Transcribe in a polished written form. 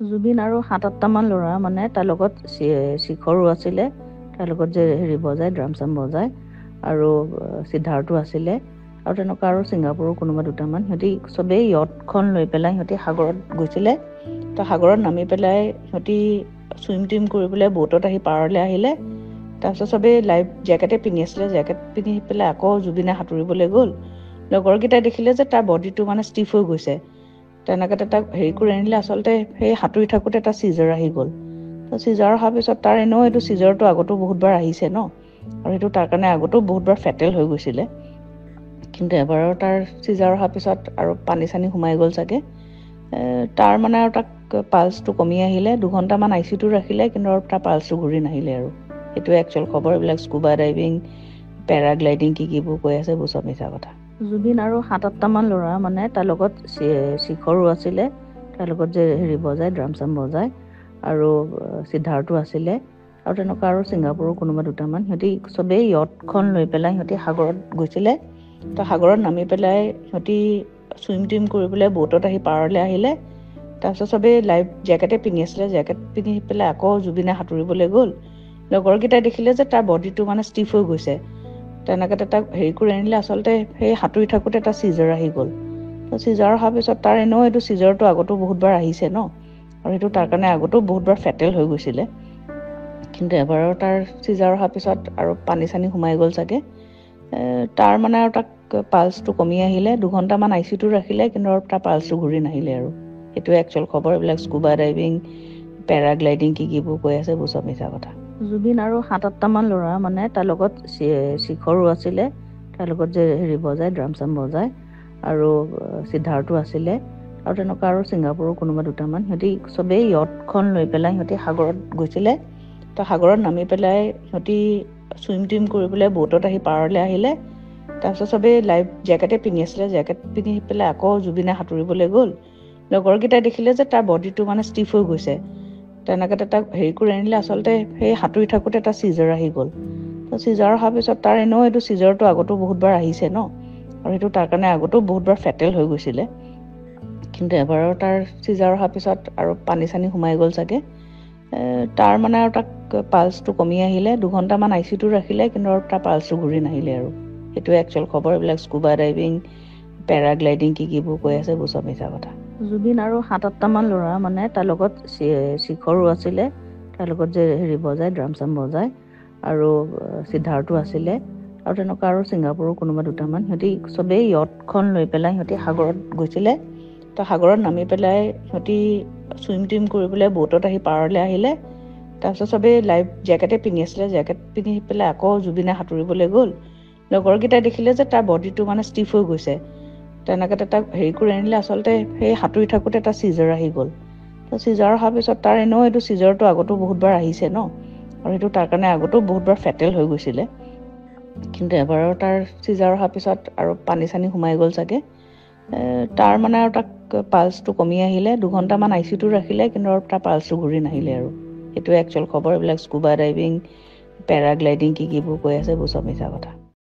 জুবিন আৰু ৭-৮টামান ল'ৰা মানে তাৰ লগত শিখৰো আছিলে, তাৰ লগত যে বজায় ড্ৰাম চাম বজায়, আৰু সিদ্ধাৰ্থো আছিলে, আৰু তেনেকুৱা আৰু ছিংগাপুৰৰ কোনোবা দুটামান। সিহঁতি চবেই য়টখন লৈ পেলাই সিহঁতি সাগৰত গৈছিলে। তো সাগৰত নামি পেলাই সিহঁতি চুইম টুইম কৰি পেলাই বোটত আহি পাৰলৈ আহিলে। তাৰপিছত চবেই লাইফ জেকেটে পিন্ধি আছিলে, জেকেট পিন্ধি পেলাই আকৌ জুবিনে সাঁতুৰিবলৈ গ'ল। লগৰকেইটাই দেখিলে যে তাৰ বডিটো মানে ষ্টিফ হৈ গৈছে। তেনেকৈ তাক কৰি আনিলে। আচলতে সেই সাঁতুৰি থাকোঁতে এটা চিজাৰ আহি গ'ল। তো চিজাৰ অহাৰ পিছত তাৰ এনেও এইটো চিজাৰটো আগতো বহুতবাৰ আহিছে ন, আৰু সেইটো তাৰ কাৰণে আগতো বহুতবাৰ ফেটেল হৈ গৈছিলে। কিন্তু এবাৰৰ তাৰ চিজাৰ অহাৰ পিছত আৰু পানী চানী সোমাই গ'ল চাগে। তাৰ মানে আৰু তাক পালচটো কমি আহিলে। 2 ঘণ্টামান ICUটো ৰাখিলে, কিন্তু আৰু তাৰ পালচটো ঘূৰি নাহিলে। আৰু সেইটোৱে একচুৱেল খবৰ। এইবিলাক স্কুবা ডাইভিং, পেৰাগ্লাইডিং কিবোৰ কৈ আছে এইবোৰ চব মিছা কথা। জুবিন আৰু ৭-৮টামান ল'ৰা মানে তাৰ লগত শিখৰো আছিলে, তাৰ লগত যে বজায় ড্ৰাম চাম বজায়, আৰু সিদ্ধাৰ্থো আছিলে, আৰু তেনেকুৱা আৰু ছিংগাপুৰৰ কোনোবা দুটামান। সিহঁতি চবেই য়টখন লৈ পেলাই সিহঁতি সাগৰত গৈছিলে। তো সাগৰত নামি পেলাই সিহঁতি চুইম টুইম কৰি পেলাই বোটত আহি পাৰলৈ আহিলে। তাৰপিছত চবেই লাইফ জেকেটে পিন্ধি আছিলে, জেকেট পিন্ধি পেলাই আকৌ জুবিনে সাঁতুৰিবলৈ গ'ল। লগৰকেইটাই দেখিলে যে তাৰ বডিটো মানে ষ্টিফ হৈ গৈছে। তেনেকৈ তাক কৰি আনিলে। আচলতে সেই সাঁতুৰি থাকোঁতে এটা চিজাৰ আহি গ'ল। তো চিজাৰ অহাৰ পিছত তাৰ এনেও এইটো চিজাৰটো আগতো বহুতবাৰ আহিছে ন, আৰু সেইটো তাৰ কাৰণে আগতো বহুতবাৰ ফেটেল হৈ গৈছিলে। কিন্তু এবাৰৰ তাৰ চিজাৰ অহাৰ পিছত আৰু পানী চানী সোমাই গ'ল চাগে। তাৰ মানে আৰু তাক পালচটো কমি আহিলে। 2 ঘণ্টামান ICUটো ৰাখিলে, কিন্তু আৰু তাৰ পালচটো ঘূৰি নাহিলে। আৰু সেইটোৱে একচুৱেল খবৰ। এইবিলাক স্কুবা ডাইভিং, পেৰাগ্লাইডিং কিবোৰ কৈ আছে এইবোৰ চব মিছা কথা। জুবিন আৰু ৭-৮টামান ল'ৰা মানে তাৰ লগত শিখৰো আছিলে, তাৰ লগত যে বজায় ড্ৰাম চাম বজায়, আৰু সিদ্ধাৰ্থো আছিলে, আৰু তেনেকুৱা আৰু ছিংগাপুৰৰ কোনোবা দুটামান। সিহঁতি চবেই য়টখন লৈ পেলাই সিহঁতি সাগৰত গৈছিলে। তো সাগৰত নামি পেলাই সিহঁতি চুইম টুইম কৰি পেলাই বোটত আহি পাৰলৈ আহিলে। তাৰপিছত চবেই লাইফ জেকেটে পিন্ধি আছিলে, জেকেট পিন্ধি পেলাই আকৌ জুবিনে সাঁতুৰিবলৈ গ'ল। লগৰকেইটাই দেখিলে যে তাৰ বডিটো মানে ষ্টিফ হৈ গৈছে। তেনেকৈ তাক কৰি আনিলে। আচলতে সেই সাঁতুৰি থাকোঁতে এটা চিজাৰ আহি গ'ল। তো চিজাৰ অহাৰ পিছত তাৰ এনেও এইটো চিজাৰটো আগতো বহুতবাৰ আহিছে ন, আৰু সেইটো তাৰ কাৰণে আগতো বহুতবাৰ ফেটেল হৈ গৈছিলে। কিন্তু এবাৰৰ তাৰ চিজাৰ অহাৰ পিছত আৰু পানী চানী সোমাই গ'ল চাগে। তাৰ মানে আৰু তাক পালচটো কমি আহিলে। 2 ঘণ্টামান ICUটো ৰাখিলে, কিন্তু আৰু তাৰ পালচটো ঘূৰি নাহিলে। আৰু সেইটোৱে একচুৱেল খবৰ। এইবিলাক স্কুবা ডাইভিং, পেৰাগ্লাইডিং কিবোৰ কৈ আছে এইবোৰ চব মিছা কথা। জুবিন আৰু ৭-৮টামান ল'ৰা মানে তাৰ লগত শিখৰো আছিলে, তাৰ লগত যে বজায় ড্ৰাম চাম বজায়, আৰু সিদ্ধাৰ্থো আছিলে, আৰু তেনেকুৱা আৰু ছিংগাপুৰৰ কোনোবা দুটামান। সিহঁতি চবেই য়টখন লৈ পেলাই সিহঁতি সাগৰত গৈছিলে। তো সাগৰত নামি পেলাই সিহঁতি চুইম টুইম কৰি পেলাই বোটত আহি পাৰলৈ আহিলে। তাৰপিছত চবেই লাইফ জেকেটে পিন্ধি আছিলে, জেকেট পিন্ধি পেলাই আকৌ জুবিনে সাঁতুৰিবলৈ গ'ল। লগৰকেইটাই দেখিলে যে তাৰ বডিটো মানে ষ্টিফ হৈ গৈছে। তেনেকৈ তাক কৰি আনিলে। আচলতে সেই সাঁতুৰি থাকোঁতে এটা চিজাৰ আহি গ'ল। তো চিজাৰ অহাৰ পিছত তাৰ এনেও এইটো চিজাৰটো আগতো বহুতবাৰ আহিছে ন, আৰু সেইটো তাৰ কাৰণে আগতো বহুতবাৰ ফেটেল হৈ গৈছিলে। কিন্তু এবাৰৰ তাৰ চিজাৰ অহাৰ পিছত আৰু পানী চানী সোমাই গ'ল চাগে। তাৰ মানে আৰু তাক পালচটো কমি আহিলে। 2 ঘণ্টামান ICUটো ৰাখিলে, কিন্তু আৰু তাৰ পালচটো ঘূৰি নাহিলে। আৰু সেইটোৱে একচুৱেল খবৰ। এইবিলাক স্কুবা ডাইভিং, পেৰাগ্লাইডিং কিবোৰ কৈ আছে এইবোৰ চব মিছা কথা।